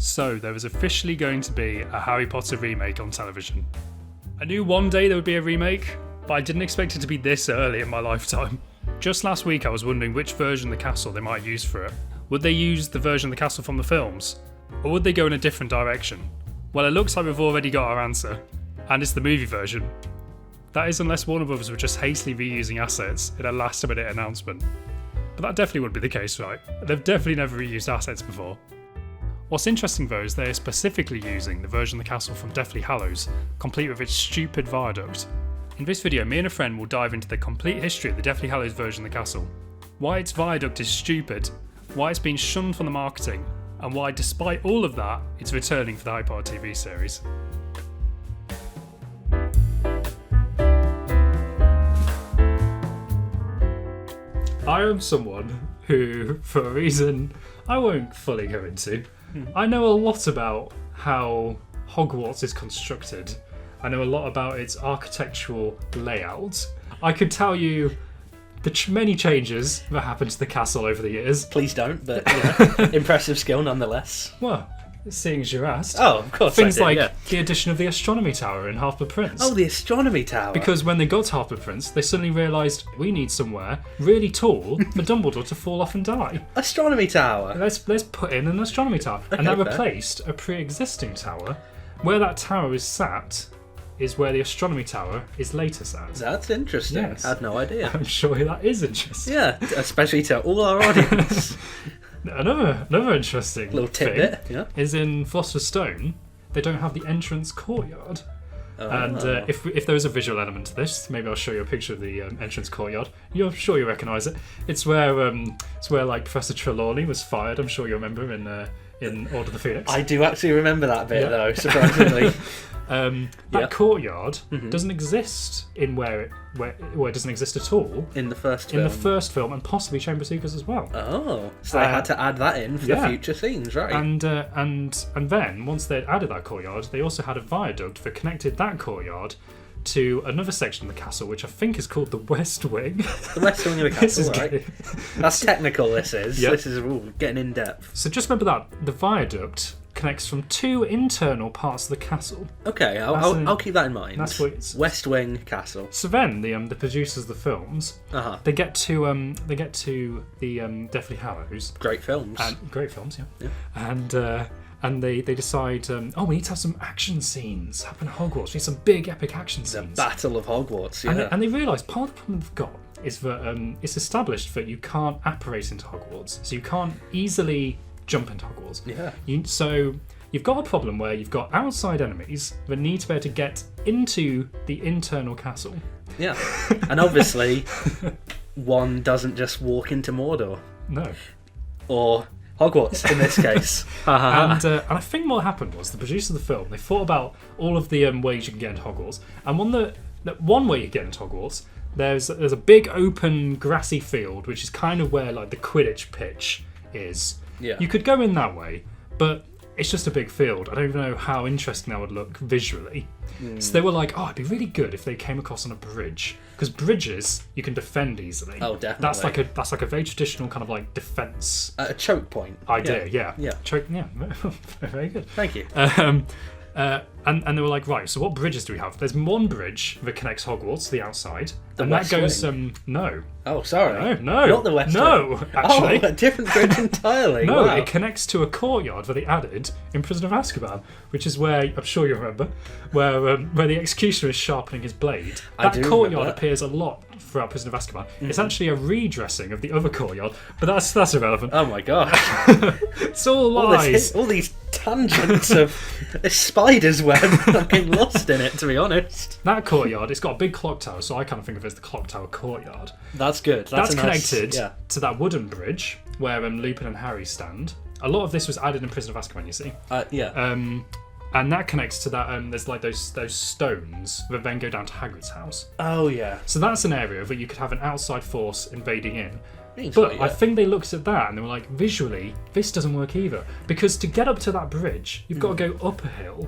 So there was officially going to be a Harry Potter remake on television. I knew one day there would be a remake, but I didn't expect it to be this early in my lifetime. Just last week I was wondering which version of the castle they might use for it. Would they use the version of the castle from the films? Or would they go in a different direction? Well, it looks like we've already got our answer, and it's the movie version. That is unless Warner Bros. Were just hastily reusing assets in a last-minute announcement. But that definitely wouldn't be the case, right? They've definitely never reused assets before. What's interesting though is they're specifically using the version of the castle from Deathly Hallows, complete with its stupid viaduct. In this video, me and a friend will dive into the complete history of the Deathly Hallows version of the castle, why its viaduct is stupid, why it's been shunned from the marketing, and why despite all of that, it's returning for the Harry Potter TV series. I am someone who, for a reason I won't fully go into, I know a lot about how Hogwarts is constructed. I know a lot about its architectural layout. I could tell you the many changes that happened to the castle over the years. Please don't, but impressive skill nonetheless. Well, seeing as you asked. Oh, of course. Things like the addition of the astronomy tower in Half-Blood Prince. Oh, the astronomy tower. Because when they got to Half-Blood Prince, they suddenly realised we need somewhere really tall for Dumbledore to fall off and die. Astronomy tower. Let's put in an astronomy tower. Okay, and that fair. replaced a pre-existing tower. Where that tower is sat is where the astronomy tower is later sat. That's interesting. Yes. I had no idea. I'm sure that is interesting. Yeah, especially to all our audience. Another interesting Little tidbit, thing yeah. is in Philosopher's Stone, they don't have the entrance courtyard. And if there is a visual element to this, maybe I'll show you a picture of the entrance courtyard. You're sure you recognise it. It's where like Professor Trelawney was fired. I'm sure you remember in Order of the Phoenix. I do actually remember that bit though, surprisingly. That courtyard doesn't exist in where it doesn't exist at all In the first film. in the first film, and possibly Chamber of Secrets as well. Oh, so they had to add that in for the future scenes, right? And then once they'd added that courtyard, they also had a viaduct that connected that courtyard to another section of the castle, which I think is called the West Wing. The west wing of the This is castle, right? good. That's technical, this is. Yep. This is getting in depth. So just remember that the viaduct connects from two internal parts of the castle. Okay, I'll keep that in mind. That's what it's. West Wing Castle. So then the producers of the films, they get to the Deathly Hallows. Great films. Great films, yeah. And they decide, we need to have some action scenes happen at Hogwarts. We need some big epic action The scenes. Battle of Hogwarts, yeah. And they realise part of the problem they've got is that it's established that you can't apparate into Hogwarts, so you can't easily jump into Hogwarts. Yeah. So you've got a problem where you've got outside enemies that need to be able to get into the internal castle. Yeah. And obviously, one doesn't just walk into Mordor. No. Or Hogwarts, in this case. And I think what happened was the producers of the film, they thought about all of the ways you can get into Hogwarts, and one way you get into Hogwarts, there's a big open grassy field, which is kind of where like the Quidditch pitch is. Yeah. You could go in that way, but it's just a big field. I don't even know how interesting that would look visually. So they were like, it'd be really good if they came across on a bridge, because bridges you can defend easily. Oh, definitely. That's like a very traditional kind of like defense A choke point. idea. Yeah. Yeah. Very good. Thank you. And they were like, right, so what bridges do we have? There's one bridge that connects Hogwarts to the outside. The and West that goes Wing? no. Oh, sorry. No. Not the West No, Wing. actually. Oh, a different bridge entirely. No, Wow. it connects to a courtyard that they added in Prison of Azkaban, which is where, I'm sure you remember, where the executioner is sharpening his blade. I That do courtyard remember that. appears a lot throughout Prison of Azkaban. It's actually a redressing of the other courtyard, but that's irrelevant. Oh my gosh. It's all lies. All these tangents of a spider's web. I'm getting lost in it, to be honest. That courtyard, it's got a big clock tower, so I kind of think of it as the clock tower courtyard. That's good. That's a nice- connected yeah. to that wooden bridge where Lupin and Harry stand. A lot of this was added in Prison of Azkaban, you see. Yeah. And that connects to that, there's like those stones that then go down to Hagrid's house. Oh, yeah. So that's an area that you could have an outside force invading in. Means But so, yeah. I think they looked at that and they were like, visually, this doesn't work either. Because to get up to that bridge, you've got to go up a hill,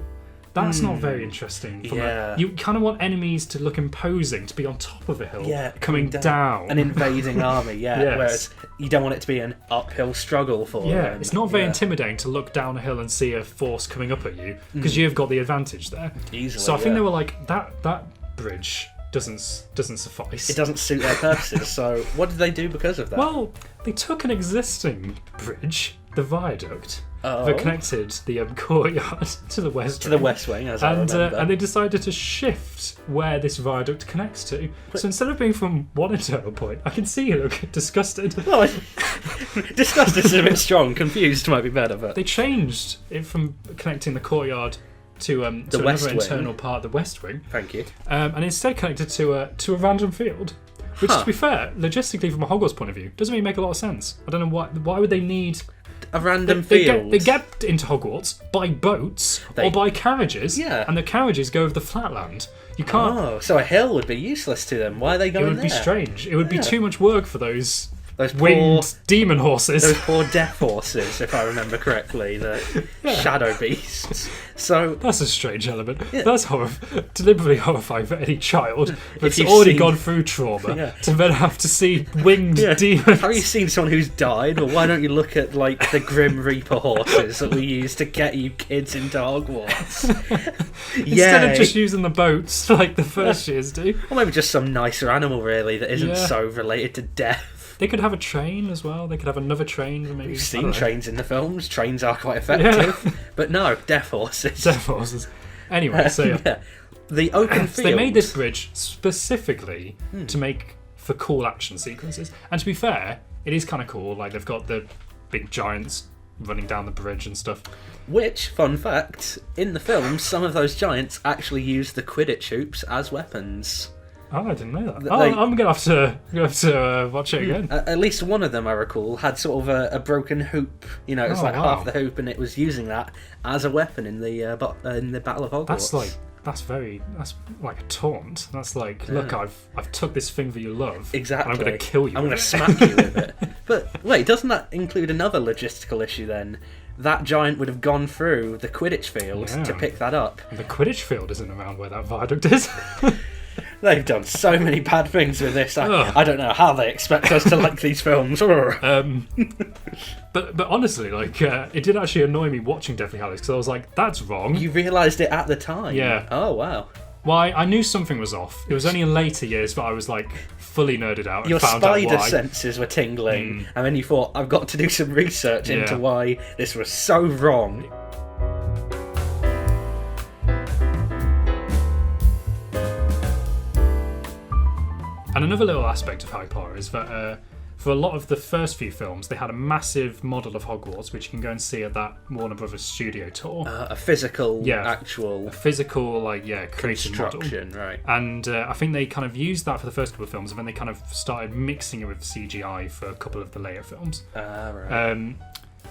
That's not very interesting. You kind of want enemies to look imposing, to be on top of a hill, coming down. An invading army, Yes. Whereas you don't want it to be an uphill struggle for them. It's not very intimidating to look down a hill and see a force coming up at you, because you've got the advantage there. Easily, so I think they were like, that bridge doesn't suffice. It doesn't suit their purposes, so what did they do because of that? Well, they took an existing bridge, the viaduct, that connected the courtyard to the west to the west wing, as I remember. And they decided to shift where this viaduct connects to. So instead of being from one internal point, I can see you look disgusted. Well, disgusted is a bit strong. Confused might be better, but They changed it from connecting the courtyard to The west another wing. internal part, the west wing, Thank you. and instead connected to a random field. Which, to be fair, logistically from a Hogwarts point of view, doesn't really make a lot of sense. I don't know why would they need A random they field. get into Hogwarts by boats or by carriages, and the carriages go over the flat land. You can't. Oh, so a hill would be useless to them. Why are they going It would there? be strange. It would be too much work for those Those winged demon horses. Those poor death horses, if I remember correctly, the shadow beasts. So that's a strange element. That's deliberately horrifying for any child that's you've already seen- gone through trauma to then have to see winged demons. Have you seen someone who's died? Well, why don't you look at like the Grim Reaper horses that we use to get you kids into Hogwarts? Instead of just using the boats like the first years do. Or maybe just some nicer animal, really, that isn't so related to death. They could have a train as well. They could have another train. Maybe. We've seen trains in the films. Trains are quite effective. But no, death horses. Death horses. Anyway, so the open field. So they made this bridge specifically to make for cool action sequences. And to be fair, it is kind of cool. Like they've got the big giants running down the bridge and stuff. Which, fun fact, in the film, some of those giants actually use the Quidditch hoops as weapons. Oh, I didn't know that. I'm gonna have to watch it again. At least one of them, I recall, had sort of a broken hoop. You know, it's half the hoop, and it was using that as a weapon in the Battle of Hogwarts. That's like a taunt. That's like, look, I've took this thing that you love. Exactly. And I'm gonna kill you. I'm gonna smack you with it. But wait, doesn't that include another logistical issue then? That giant would have gone through the Quidditch field to pick that up. The Quidditch field isn't around where that viaduct is. They've done so many bad things with this. I don't know how they expect us to like these films. But honestly, like it did actually annoy me watching Deathly Hallows because I was like, "That's wrong." You realised it at the time. Yeah. Oh wow. Why? I knew something was off. It was only in later years that I was like fully nerded out and Your found out spider why. senses were tingling, and then you thought, "I've got to do some research into why this was so wrong." And another little aspect of Harry Potter is that for a lot of the first few films, they had a massive model of Hogwarts, which you can go and see at that Warner Brothers studio tour. A physical, actual... A physical, created model. Construction, right. And I think they kind of used that for the first couple of films, and then they kind of started mixing it with CGI for a couple of the later films. Right.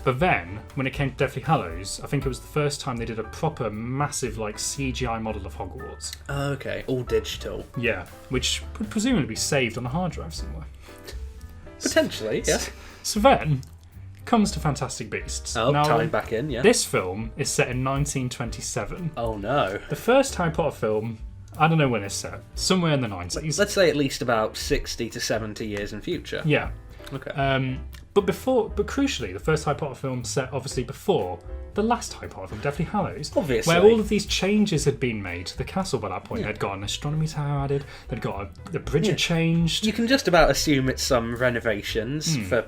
But then, when it came to Deathly Hallows, I think it was the first time they did a proper, massive, CGI model of Hogwarts. Okay, all digital. Yeah, which would presumably be saved on a hard drive somewhere. Potentially, yes. So then, comes to Fantastic Beasts. Oh, now, tying back in, yeah. This film is set in 1927. Oh, no. The first Harry Potter film, I don't know when it's set, somewhere in the 90s. Let's say at least about 60 to 70 years in future. Yeah. Okay. But crucially, the first Harry Potter film set obviously before the last Harry Potter film, Deathly Hallows. Obviously. Where all of these changes had been made to the castle by that point. They'd got an astronomy tower added, they'd got the bridge had changed. You can just about assume it's some renovations for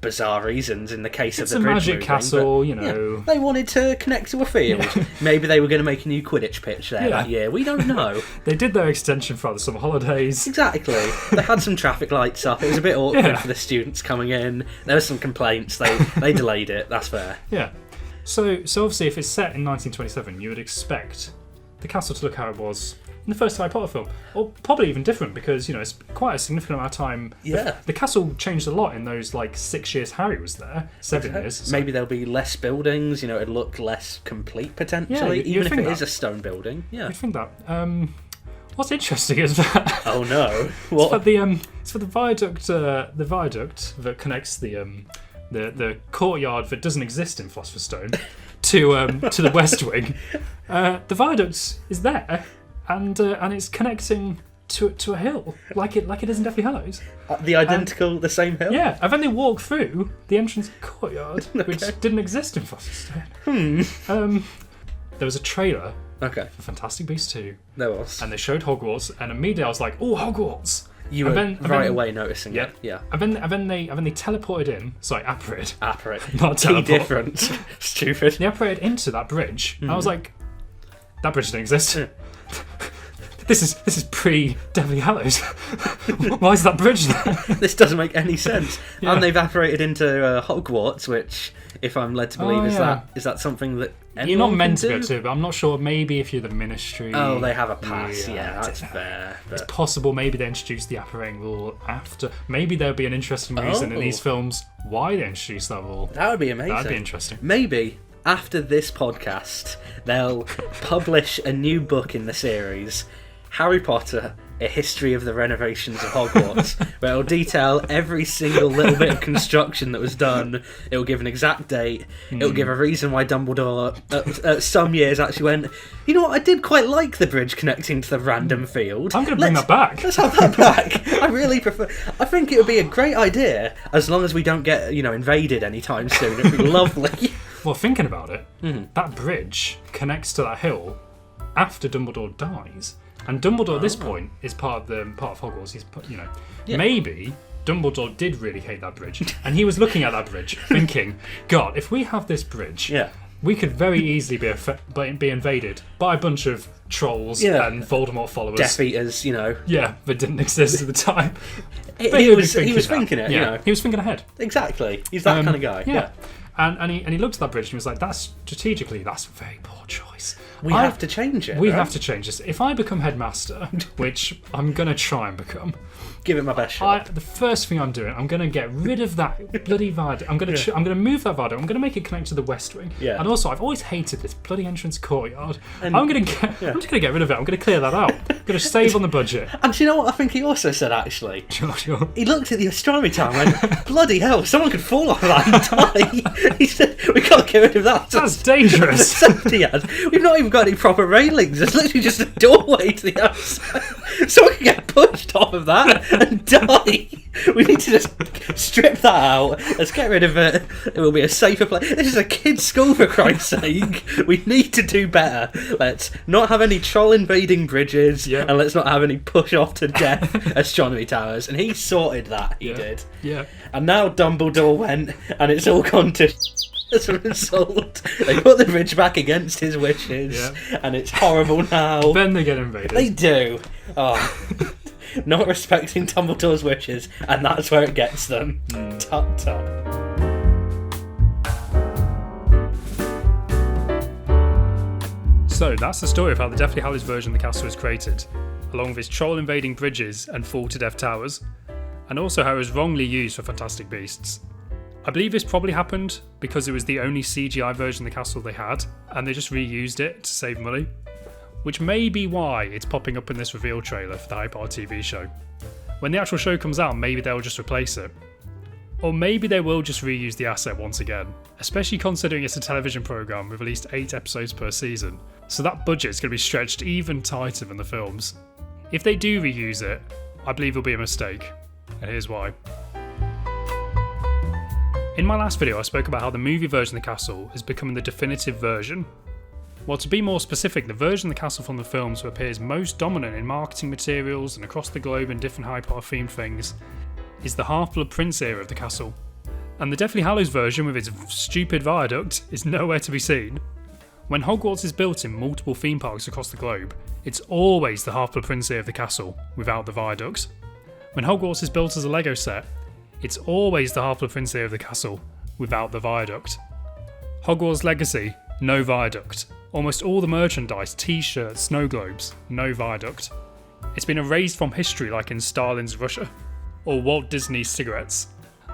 bizarre reasons in the case of the bridge magic moving, castle, but, they wanted to connect to a field. Maybe they were going to make a new Quidditch pitch there that year. We don't know. They did their extension throughout the summer holidays. Exactly. They had some traffic lights up. It was a bit awkward for the students coming in. There were some complaints. They delayed it. That's fair. Yeah. So obviously, if it's set in 1927, you would expect the castle to look how it was in the first Harry Potter film, or probably even different because it's quite a significant amount of time. Yeah, the castle changed a lot in those 6 years Harry was there, 7 years. So. Maybe there'll be less buildings. It'd look less complete potentially, even if it is a stone building. Yeah, you'd think that. What's interesting is that. Oh no! What? It's for the viaduct. The viaduct that connects the courtyard that doesn't exist in Philosopher's Stone to the West Wing, the viaduct is there, and it's connecting to a hill, like it is in Deathly Hallows. The same hill? Yeah, and then they walk through the entrance courtyard, which didn't exist in Foster's Stone. There was a trailer for Fantastic Beasts 2. There was. And they showed Hogwarts, and immediately I was like, oh, Hogwarts! You were right away noticing it. Yeah. And then they teleported in. Sorry, apparated. Not teleport. Key difference. Stupid. They apparated into that bridge. And I was like, that bridge didn't exist. This is pre Deathly Hallows. Why is that bridge there? This doesn't make any sense. Yeah. And they've apparated into Hogwarts, which, if I'm led to believe, is that something that you're not meant to go to? But I'm not sure. Maybe if you're the Ministry. Oh, they have a pass. Yeah, that's fair. It's possible. Maybe they introduced the apparating rule after. Maybe there'll be an interesting reason in these films why they introduced that rule. That would be amazing. That'd be interesting. Maybe after this podcast, they'll publish a new book in the series, Harry Potter, A History of the Renovations of Hogwarts, where it'll detail every single little bit of construction that was done. It'll give an exact date. It'll give a reason why Dumbledore, some years, actually went, you know what, I did quite like the bridge connecting to the random field. I'm going to bring that back. Let's have that back. I think it would be a great idea, as long as we don't get, invaded anytime soon. It'd be lovely. Well, thinking about it, that bridge connects to that hill after Dumbledore dies. And Dumbledore at this point is part of Hogwarts. He's, maybe Dumbledore did really hate that bridge, and he was looking at that bridge, thinking, "God, if we have this bridge, we could very easily be invaded by a bunch of trolls and Voldemort followers, Death Eaters, Yeah, that didn't exist at the time. He was thinking it. He was thinking ahead. Exactly. He's that kind of guy. Yeah. And he looked at that bridge and he was like, that's a very poor choice. We have to change it. We have to change this. If I become headmaster, which I'm going to try and become, give it my best shot. The first thing I'm doing, I'm going to get rid of that bloody viaduct. I'm going to move that viaduct. I'm going to make it connect to the West Wing. Yeah. And also, I've always hated this bloody entrance courtyard. I'm just going to get rid of it. I'm going to clear that out. I'm going to save on the budget. And do you know what I think he also said, actually? Sure. He looked at the astronomy tower and went, bloody hell, someone could fall off that and die. He said, we can't get rid of that. That's dangerous. We've not even got any proper railings. It's literally just a doorway to the outside. Someone can get pushed off of that and die. We need to just strip that out. Let's get rid of it. It will be a safer place. This is a kid's school, for Christ's sake. We need to do better. Let's not have any troll invading bridges, and let's not have any push off to death astronomy towers. And he sorted that. He did. Yeah. And now Dumbledore went, and it's all gone to as a result. They put the bridge back against his wishes, and it's horrible now. Then they get invaded. They do. Oh. Not respecting Dumbledore's wishes, and that's where it gets them. Tut tut. So that's the story of how the Deathly Hallows version of the castle was created, along with its troll invading bridges and fall to death towers, and also how it was wrongly used for Fantastic Beasts. I believe this probably happened because it was the only CGI version of the castle they had, and they just reused it to save money. Which may be why it's popping up in this reveal trailer for the Harry Potter TV show. When the actual show comes out, maybe they'll just replace it. Or maybe they will just reuse the asset once again, especially considering it's a television programme with at least 8 episodes per season, so that budget's going to be stretched even tighter than the films. If they do reuse it, I believe it'll be a mistake, and here's why. In my last video I spoke about how the movie version of the castle is becoming the definitive version. Well, to be more specific, the version of the castle from the films who appears most dominant in marketing materials and across the globe in different Harry Potter themed things is the Half-Blood Prince era of the castle. And the Deathly Hallows version with its stupid viaduct is nowhere to be seen. When Hogwarts is built in multiple theme parks across the globe, it's always the Half-Blood Prince era of the castle without the viaduct. When Hogwarts is built as a Lego set, it's always the Half-Blood Prince era of the castle without the viaduct. Hogwarts Legacy, no viaduct. Almost all the merchandise, t-shirts, snow globes, no viaduct. It's been erased from history like in Stalin's Russia, or Walt Disney's cigarettes.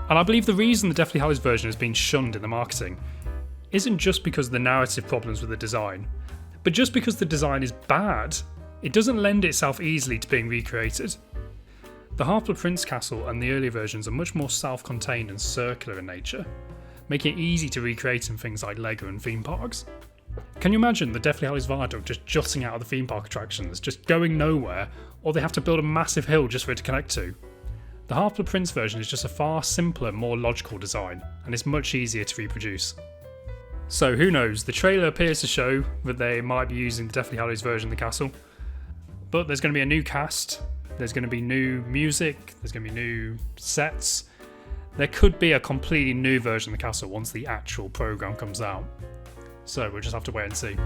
And I believe the reason the Deathly Hallows version has been shunned in the marketing isn't just because of the narrative problems with the design, but just because the design is bad. It doesn't lend itself easily to being recreated. The Half-Blood Prince castle and the earlier versions are much more self-contained and circular in nature. making it easy to recreate in things like LEGO and theme parks. Can you imagine the Deathly Hallows viaduct just jutting out of the theme park attractions, just going nowhere, or they have to build a massive hill just for it to connect to? The Half-Blood Prince version is just a far simpler, more logical design, and it's much easier to reproduce. So who knows, the trailer appears to show that they might be using the Deathly Hallows version of the castle, but there's going to be a new cast, there's going to be new music, there's going to be new sets. There could be a completely new version of the castle once the actual programme comes out. So we'll just have to wait and see.